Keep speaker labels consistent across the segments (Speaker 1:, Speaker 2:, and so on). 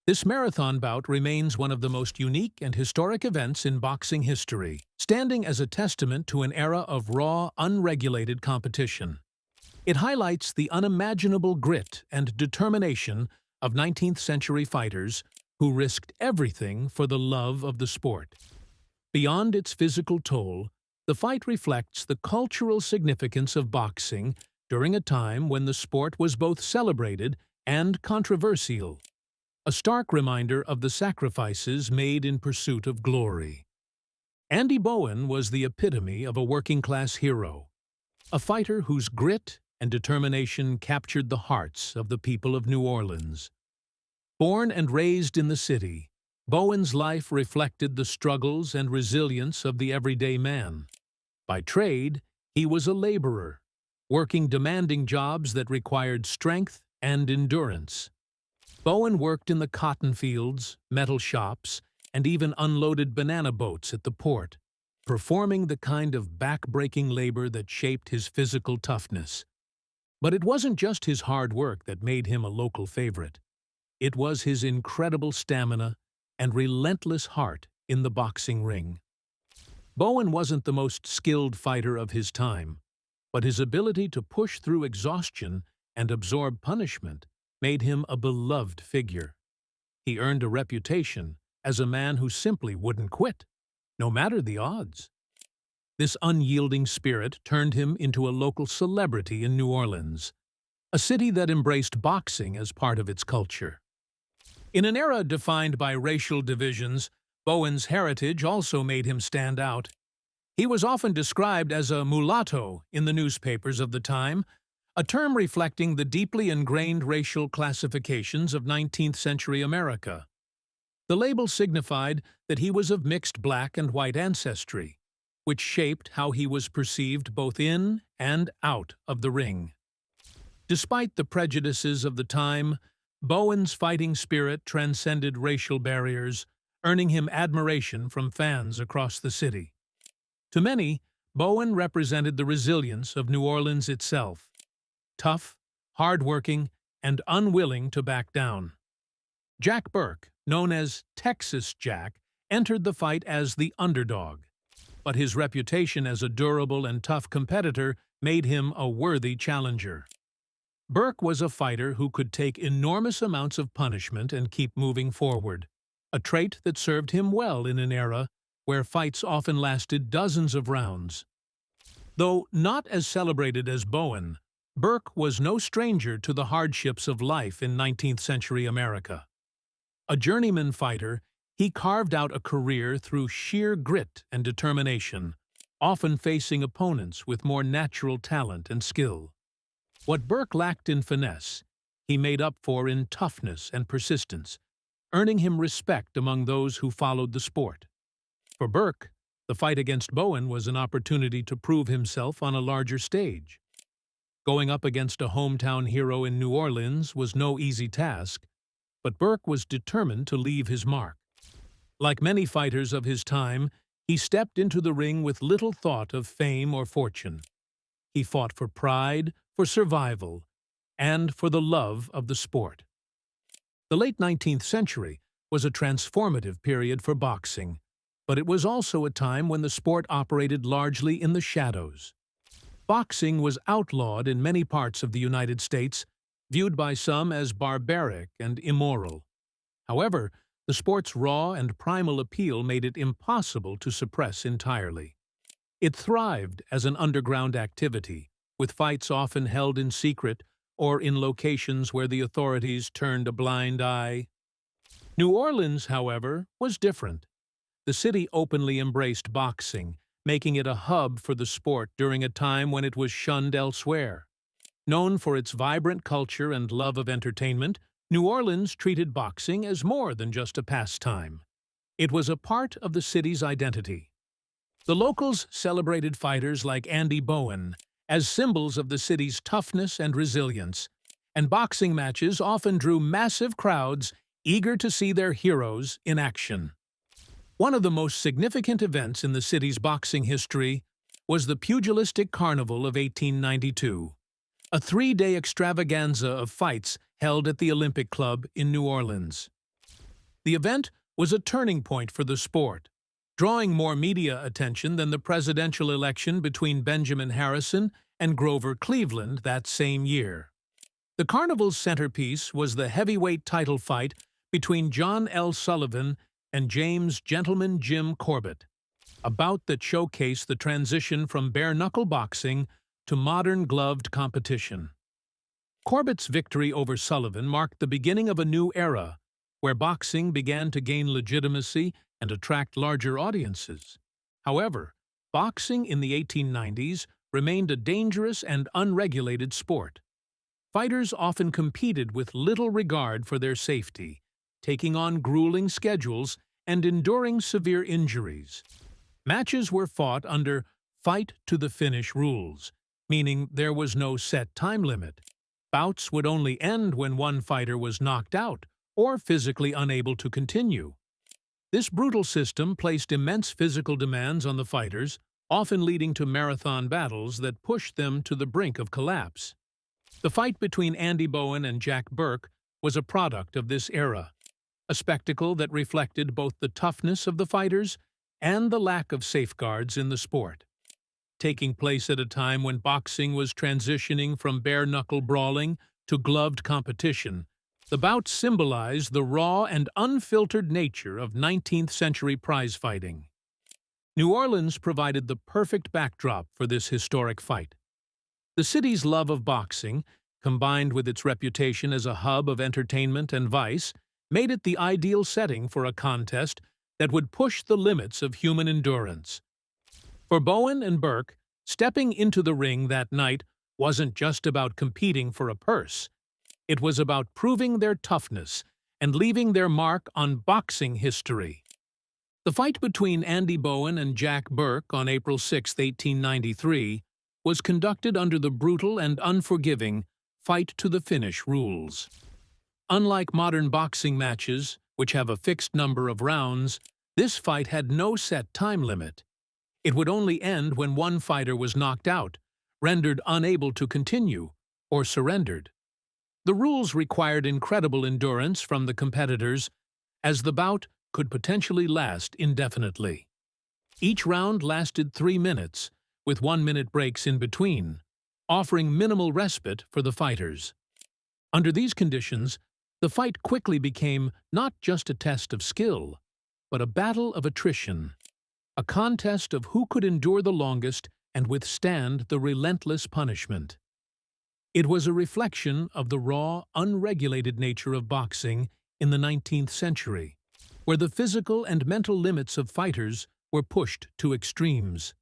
Speaker 1: This marathon bout remains one of the most unique and historic events in boxing history, standing as a testament to an era of raw, unregulated competition. It highlights the unimaginable grit and determination of 19th-century fighters who risked everything for the love of the sport. Beyond its physical toll, the fight reflects the cultural significance of boxing during a time when the sport was both celebrated and controversial, a stark reminder of the sacrifices made in pursuit of glory. Andy Bowen was the epitome of a working-class hero, a fighter whose grit and determination captured the hearts of the people of New Orleans. Born and raised in the city, Bowen's life reflected the struggles and resilience of the everyday man. By trade, he was a laborer, working demanding jobs that required strength and endurance. Bowen worked in the cotton fields, metal shops, and even unloaded banana boats at the port, performing the kind of back-breaking labor that shaped his physical toughness. But it wasn't just his hard work that made him a local favorite. It was his incredible stamina and relentless heart in the boxing ring. Bowen wasn't the most skilled fighter of his time, but his ability to push through exhaustion and absorb punishment made him a beloved figure. He earned a reputation as a man who simply wouldn't quit, no matter the odds. This unyielding spirit turned him into a local celebrity in New Orleans, a city that embraced boxing as part of its culture. In an era defined by racial divisions, Bowen's heritage also made him stand out. He was often described as a mulatto in the newspapers of the time, a term reflecting the deeply ingrained racial classifications of 19th-century America. The label signified that he was of mixed black and white ancestry, which shaped how he was perceived both in and out of the ring. Despite the prejudices of the time, Bowen's fighting spirit transcended racial barriers, earning him admiration from fans across the city. To many, Bowen represented the resilience of New Orleans itself, tough, hard-working, and unwilling to back down. Jack Burke, known as Texas Jack, entered the fight as the underdog, but his reputation as a durable and tough competitor made him a worthy challenger. Burke was a fighter who could take enormous amounts of punishment and keep moving forward, a trait that served him well in an era where fights often lasted dozens of rounds. Though not as celebrated as Bowen, Burke was no stranger to the hardships of life in 19th-century America. A journeyman fighter, he carved out a career through sheer grit and determination, often facing opponents with more natural talent and skill. What Burke lacked in finesse, he made up for in toughness and persistence, earning him respect among those who followed the sport. For Burke, the fight against Bowen was an opportunity to prove himself on a larger stage. Going up against a hometown hero in New Orleans was no easy task, but Burke was determined to leave his mark. Like many fighters of his time, he stepped into the ring with little thought of fame or fortune. He fought for pride, for survival, and for the love of the sport. The late 19th century was a transformative period for boxing, but it was also a time when the sport operated largely in the shadows. Boxing was outlawed in many parts of the United States, viewed by some as barbaric and immoral. However, the sport's raw and primal appeal made it impossible to suppress entirely. It thrived as an underground activity, with fights often held in secret or in locations where the authorities turned a blind eye. New Orleans, however, was different. The city openly embraced boxing, making it a hub for the sport during a time when it was shunned elsewhere. Known for its vibrant culture and love of entertainment, New Orleans treated boxing as more than just a pastime. It was a part of the city's identity. The locals celebrated fighters like Andy Bowen as symbols of the city's toughness and resilience, and boxing matches often drew massive crowds eager to see their heroes in action. One of the most significant events in the city's boxing history was the Pugilistic Carnival of 1892, a three-day extravaganza of fights held at the Olympic Club in New Orleans. The event was a turning point for the sport, drawing more media attention than the presidential election between Benjamin Harrison and Grover Cleveland that same year. The carnival's centerpiece was the heavyweight title fight between John L. Sullivan and James "Gentleman" Jim Corbett, a bout that showcased the transition from bare-knuckle boxing to modern gloved competition. Corbett's victory over Sullivan marked the beginning of a new era, where boxing began to gain legitimacy and attract larger audiences. However, boxing in the 1890s remained a dangerous and unregulated sport. Fighters often competed with little regard for their safety, taking on grueling schedules and enduring severe injuries. Matches were fought under fight-to-the-finish rules, meaning there was no set time limit. Bouts would only end when one fighter was knocked out or physically unable to continue. This brutal system placed immense physical demands on the fighters, often leading to marathon battles that pushed them to the brink of collapse. The fight between Andy Bowen and Jack Burke was a product of this era, a spectacle that reflected both the toughness of the fighters and the lack of safeguards in the sport. Taking place at a time when boxing was transitioning from bare-knuckle brawling to gloved competition, the bout symbolized the raw and unfiltered nature of 19th-century prize fighting. New Orleans provided the perfect backdrop for this historic fight. The city's love of boxing, combined with its reputation as a hub of entertainment and vice, made it the ideal setting for a contest that would push the limits of human endurance. For Bowen and Burke, stepping into the ring that night wasn't just about competing for a purse. It was about proving their toughness and leaving their mark on boxing history. The fight between Andy Bowen and Jack Burke on April 6, 1893, was conducted under the brutal and unforgiving fight-to-the-finish rules. Unlike modern boxing matches, which have a fixed number of rounds, this fight had no set time limit. It would only end when one fighter was knocked out, rendered unable to continue, or surrendered. The rules required incredible endurance from the competitors, as the bout could potentially last indefinitely. Each round lasted 3 minutes, with 1-minute breaks in between, offering minimal respite for the fighters. Under these conditions, the fight quickly became not just a test of skill, but a battle of attrition, a contest of who could endure the longest and withstand the relentless punishment. It was a reflection of the raw, unregulated nature of boxing in the 19th century, where the physical and mental limits of fighters were pushed to extremes.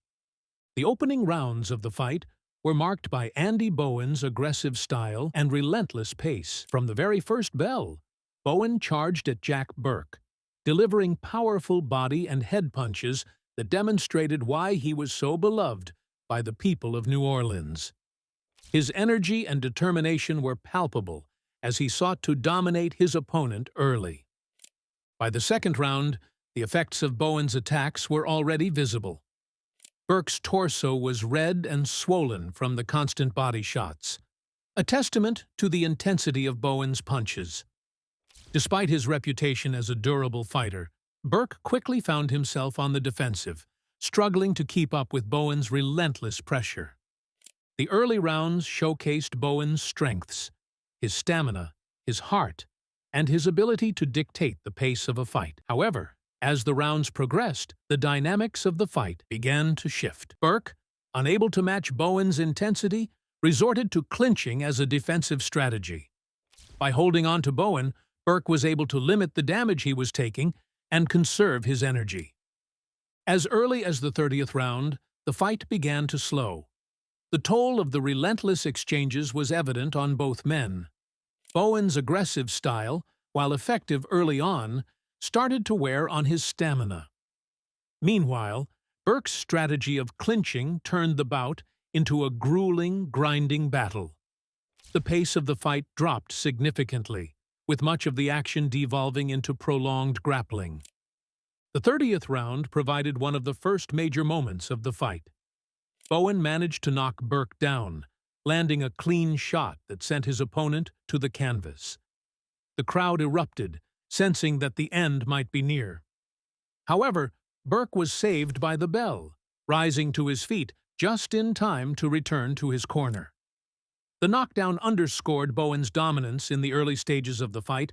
Speaker 1: The opening rounds of the fight were marked by Andy Bowen's aggressive style and relentless pace. From the very first bell, Bowen charged at Jack Burke, delivering powerful body and head punches that demonstrated why he was so beloved by the people of New Orleans. His energy and determination were palpable as he sought to dominate his opponent early. By the second round, the effects of Bowen's attacks were already visible. Burke's torso was red and swollen from the constant body shots, a testament to the intensity of Bowen's punches. Despite his reputation as a durable fighter, Burke quickly found himself on the defensive, struggling to keep up with Bowen's relentless pressure. The early rounds showcased Bowen's strengths, his stamina, his heart, and his ability to dictate the pace of a fight. However, as the rounds progressed, the dynamics of the fight began to shift. Burke, unable to match Bowen's intensity, resorted to clinching as a defensive strategy. By holding on to Bowen, Burke was able to limit the damage he was taking and conserve his energy. As early as the 30th round, the fight began to slow. The toll of the relentless exchanges was evident on both men. Bowen's aggressive style, while effective early on, started to wear on his stamina. Meanwhile, Burke's strategy of clinching turned the bout into a grueling, grinding battle. The pace of the fight dropped significantly, with much of the action devolving into prolonged grappling. The 30th round provided one of the first major moments of the fight. Bowen managed to knock Burke down, landing a clean shot that sent his opponent to the canvas. The crowd erupted, sensing that the end might be near. However, Burke was saved by the bell, rising to his feet just in time to return to his corner. The knockdown underscored Bowen's dominance in the early stages of the fight,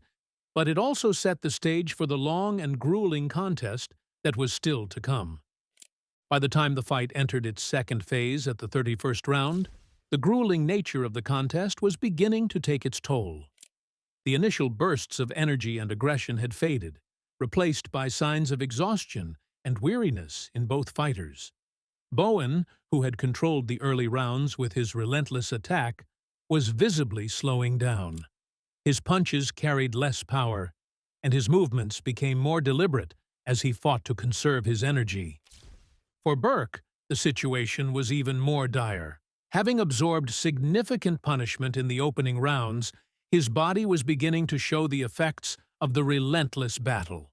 Speaker 1: but it also set the stage for the long and grueling contest that was still to come. By the time the fight entered its second phase at the 31st round, the grueling nature of the contest was beginning to take its toll. The initial bursts of energy and aggression had faded, replaced by signs of exhaustion and weariness in both fighters. Bowen, who had controlled the early rounds with his relentless attack, was visibly slowing down. His punches carried less power, and his movements became more deliberate as he fought to conserve his energy. For Burke, the situation was even more dire. Having absorbed significant punishment in the opening rounds, his body was beginning to show the effects of the relentless battle.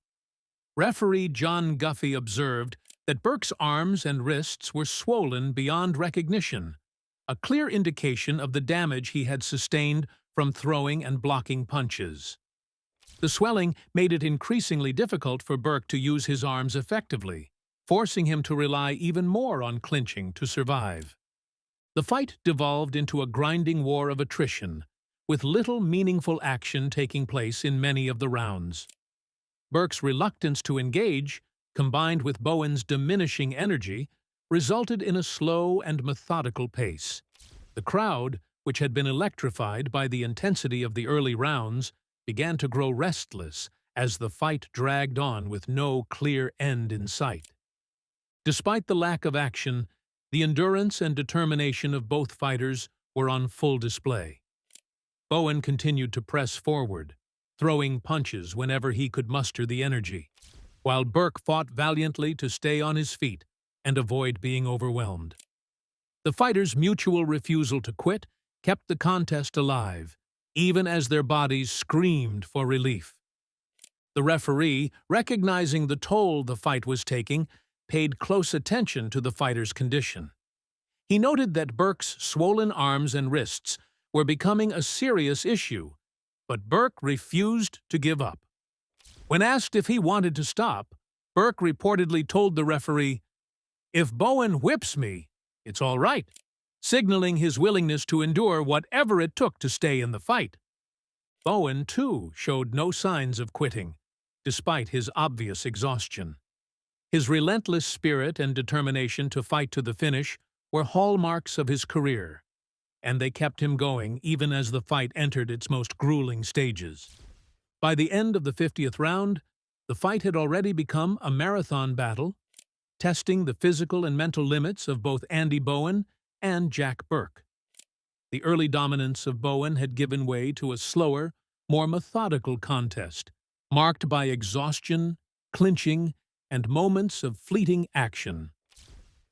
Speaker 1: Referee John Guffey observed that Burke's arms and wrists were swollen beyond recognition, a clear indication of the damage he had sustained from throwing and blocking punches. The swelling made it increasingly difficult for Burke to use his arms effectively, forcing him to rely even more on clinching to survive. The fight devolved into a grinding war of attrition, with little meaningful action taking place in many of the rounds. Burke's reluctance to engage, combined with Bowen's diminishing energy, resulted in a slow and methodical pace. The crowd, which had been electrified by the intensity of the early rounds, began to grow restless as the fight dragged on with no clear end in sight. Despite the lack of action, the endurance and determination of both fighters were on full display. Bowen continued to press forward, throwing punches whenever he could muster the energy, while Burke fought valiantly to stay on his feet and avoid being overwhelmed. The fighters' mutual refusal to quit kept the contest alive, even as their bodies screamed for relief. The referee, recognizing the toll the fight was taking, paid close attention to the fighter's condition. He noted that Burke's swollen arms and wrists were becoming a serious issue, but Burke refused to give up. When asked if he wanted to stop, Burke reportedly told the referee, "If Bowen whips me, it's all right," signaling his willingness to endure whatever it took to stay in the fight. Bowen, too, showed no signs of quitting, despite his obvious exhaustion. His relentless spirit and determination to fight to the finish were hallmarks of his career, and they kept him going even as the fight entered its most grueling stages. By the end of the 50th round, the fight had already become a marathon battle, testing the physical and mental limits of both Andy Bowen and Jack Burke. The early dominance of Bowen had given way to a slower, more methodical contest, marked by exhaustion, clinching, and moments of fleeting action.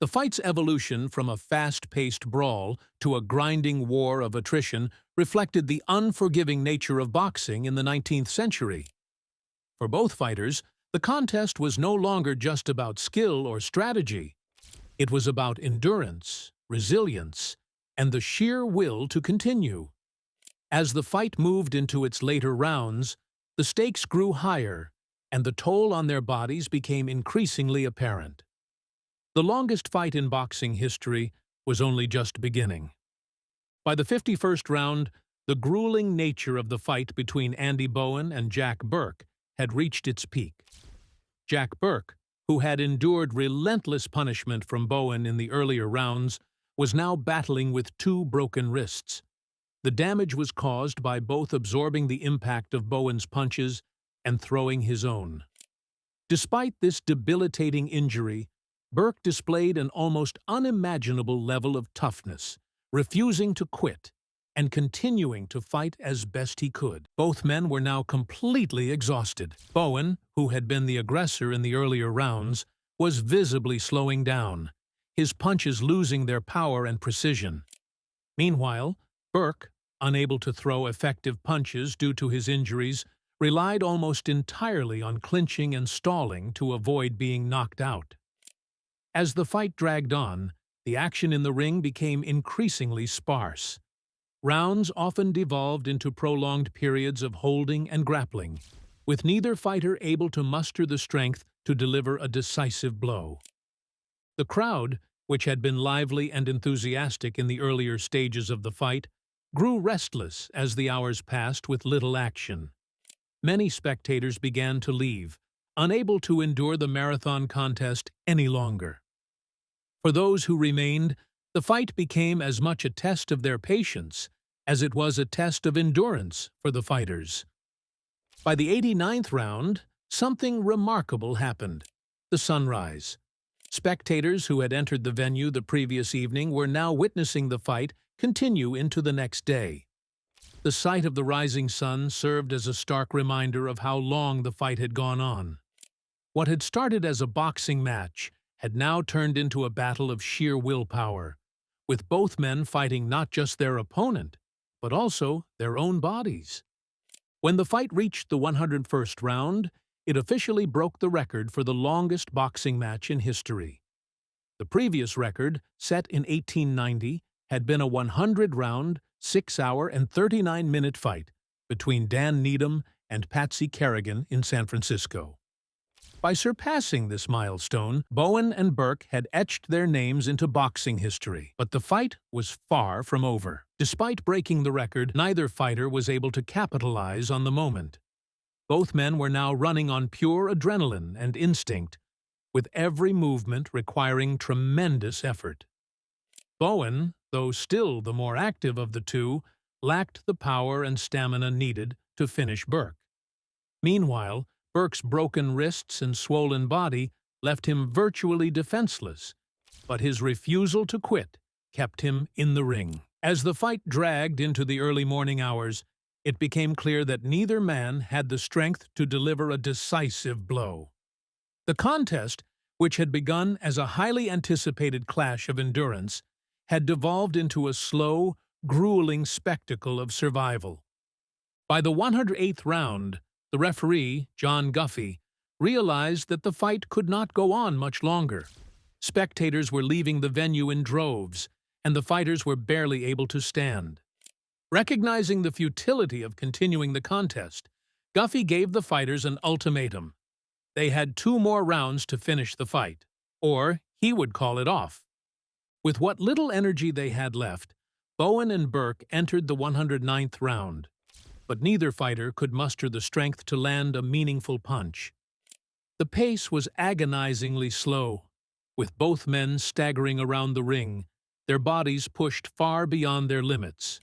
Speaker 1: The fight's evolution from a fast-paced brawl to a grinding war of attrition reflected the unforgiving nature of boxing in the 19th century. For both fighters, the contest was no longer just about skill or strategy. It was about endurance, resilience, and the sheer will to continue. As the fight moved into its later rounds, the stakes grew higher, and the toll on their bodies became increasingly apparent. The longest fight in boxing history was only just beginning. By the 51st round, the grueling nature of the fight between Andy Bowen and Jack Burke had reached its peak. Jack Burke, who had endured relentless punishment from Bowen in the earlier rounds, was now battling with two broken wrists. The damage was caused by both absorbing the impact of Bowen's punches and throwing his own. Despite this debilitating injury, Burke displayed an almost unimaginable level of toughness, refusing to quit and continuing to fight as best he could. Both men were now completely exhausted. Bowen, who had been the aggressor in the earlier rounds, was visibly slowing down, his punches losing their power and precision. Meanwhile, Burke, unable to throw effective punches due to his injuries, relied almost entirely on clinching and stalling to avoid being knocked out. As the fight dragged on, the action in the ring became increasingly sparse. Rounds often devolved into prolonged periods of holding and grappling, with neither fighter able to muster the strength to deliver a decisive blow. The crowd, which had been lively and enthusiastic in the earlier stages of the fight, grew restless as the hours passed with little action. Many spectators began to leave, unable to endure the marathon contest any longer. For those who remained, the fight became as much a test of their patience as it was a test of endurance for the fighters. By the 89th round, something remarkable happened: the sunrise. Spectators who had entered the venue the previous evening were now witnessing the fight continue into the next day. The sight of the rising sun served as a stark reminder of how long the fight had gone on. What had started as a boxing match had now turned into a battle of sheer willpower, with both men fighting not just their opponent, but also their own bodies. When the fight reached the 101st round, it officially broke the record for the longest boxing match in history. The previous record, set in 1890, had been a 100-round, 6-hour and 39-minute fight between Dan Needham and Patsy Kerrigan in San Francisco. By surpassing this milestone, Bowen and Burke had etched their names into boxing history. But the fight was far from over. Despite breaking the record, neither fighter was able to capitalize on the moment. Both men were now running on pure adrenaline and instinct, with every movement requiring tremendous effort. Bowen, though still the more active of the two, lacked the power and stamina needed to finish Burke. Meanwhile, Burke's broken wrists and swollen body left him virtually defenseless, but his refusal to quit kept him in the ring. As the fight dragged into the early morning hours, it became clear that neither man had the strength to deliver a decisive blow. The contest, which had begun as a highly anticipated clash of endurance, had devolved into a slow, grueling spectacle of survival. By the 108th round, the referee, John Guffey, realized that the fight could not go on much longer. Spectators were leaving the venue in droves, and the fighters were barely able to stand. Recognizing the futility of continuing the contest, Guffey gave the fighters an ultimatum. They had 2 more rounds to finish the fight, or he would call it off. With what little energy they had left, Bowen and Burke entered the 109th round, but neither fighter could muster the strength to land a meaningful punch. The pace was agonizingly slow, with both men staggering around the ring, their bodies pushed far beyond their limits.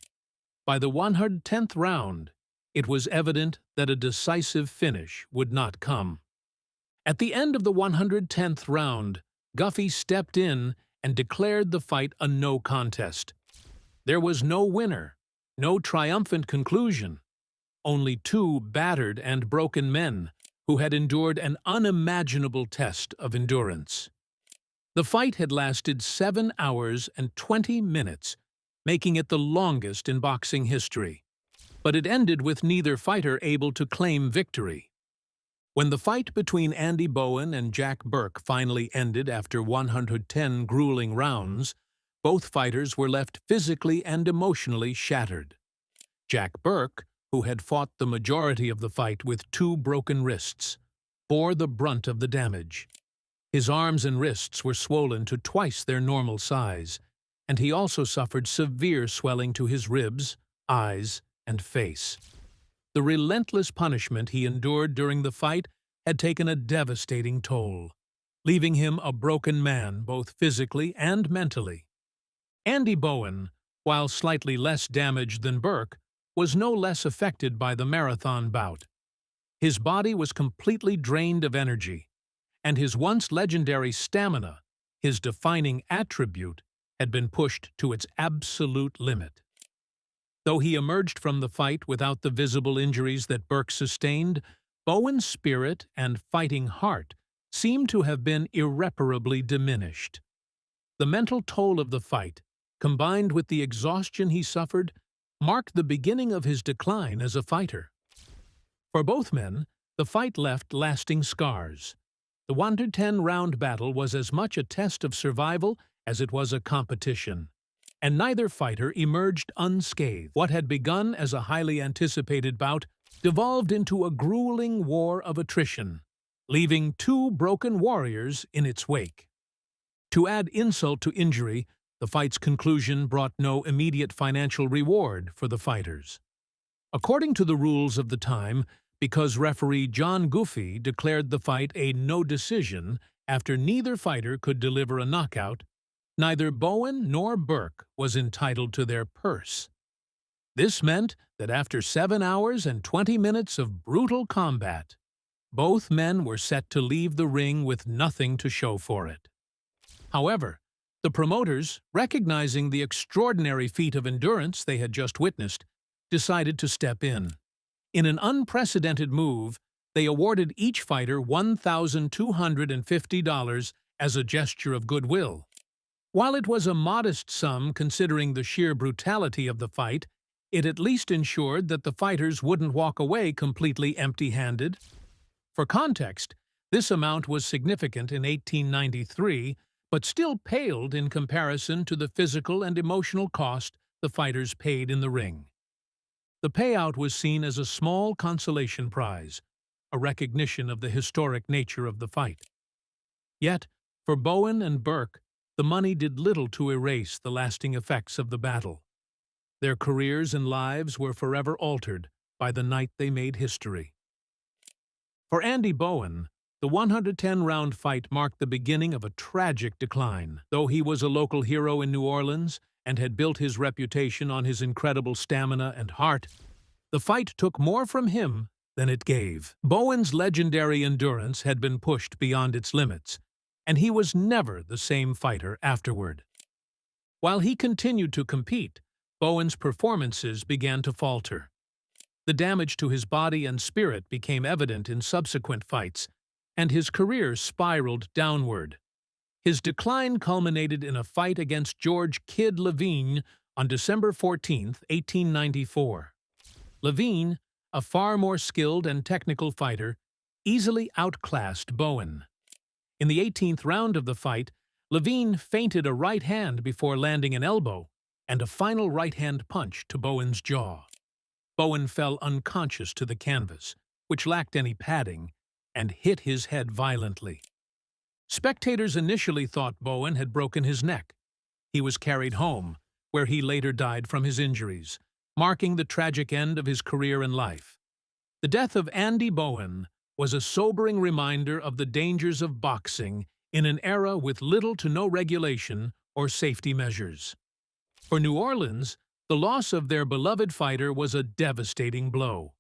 Speaker 1: By the 110th round, it was evident that a decisive finish would not come. At the end of the 110th round, Guffey stepped in and declared the fight a no contest. There was no winner, no triumphant conclusion, only 2 battered and broken men who had endured an unimaginable test of endurance. The fight had lasted 7 hours and 20 minutes, making it the longest in boxing history. But it ended with neither fighter able to claim victory. When the fight between Andy Bowen and Jack Burke finally ended after 110 grueling rounds, both fighters were left physically and emotionally shattered. Jack Burke, who had fought the majority of the fight with 2 broken wrists, bore the brunt of the damage. His arms and wrists were swollen to twice their normal size, and he also suffered severe swelling to his ribs, eyes, and face. The relentless punishment he endured during the fight had taken a devastating toll, leaving him a broken man both physically and mentally. Andy Bowen, while slightly less damaged than Burke, was no less affected by the marathon bout. His body was completely drained of energy, and his once legendary stamina, his defining attribute, had been pushed to its absolute limit. Though he emerged from the fight without the visible injuries that Burke sustained, Bowen's spirit and fighting heart seemed to have been irreparably diminished. The mental toll of the fight, combined with the exhaustion he suffered, marked the beginning of his decline as a fighter. For both men, the fight left lasting scars. The 110-round battle was as much a test of survival as it was a competition, and neither fighter emerged unscathed. What had begun as a highly anticipated bout devolved into a grueling war of attrition, leaving two broken warriors in its wake. To add insult to injury, the fight's conclusion brought no immediate financial reward for the fighters. According to the rules of the time, because referee John Guffey declared the fight a no decision after neither fighter could deliver a knockout, neither Bowen nor Burke was entitled to their purse. This meant that after 7 hours and 20 minutes of brutal combat, both men were set to leave the ring with nothing to show for it. However, the promoters, recognizing the extraordinary feat of endurance they had just witnessed, decided to step in. In an unprecedented move, they awarded each fighter $1,250 as a gesture of goodwill. While it was a modest sum considering the sheer brutality of the fight, it at least ensured that the fighters wouldn't walk away completely empty-handed. For context, this amount was significant in 1893, but still paled in comparison to the physical and emotional cost the fighters paid in the ring. The payout was seen as a small consolation prize, a recognition of the historic nature of the fight. Yet, for Bowen and Burke, the money did little to erase the lasting effects of the battle. Their careers and lives were forever altered by the night they made history. For Andy Bowen, the 110-round fight marked the beginning of a tragic decline. Though he was a local hero in New Orleans and had built his reputation on his incredible stamina and heart, the fight took more from him than it gave. Bowen's legendary endurance had been pushed beyond its limits, and he was never the same fighter afterward. While he continued to compete, Bowen's performances began to falter. The damage to his body and spirit became evident in subsequent fights, and his career spiraled downward. His decline culminated in a fight against George "Kid" Levine on December 14, 1894. Levine, a far more skilled and technical fighter, easily outclassed Bowen. In the 18th round of the fight, Levine feinted a right hand before landing an elbow and a final right-hand punch to Bowen's jaw. Bowen fell unconscious to the canvas, which lacked any padding, and hit his head violently. Spectators initially thought Bowen had broken his neck. He was carried home, where he later died from his injuries, marking the tragic end of his career and life. The death of Andy Bowen was a sobering reminder of the dangers of boxing in an era with little to no regulation or safety measures. For New Orleans, the loss of their beloved fighter was a devastating blow.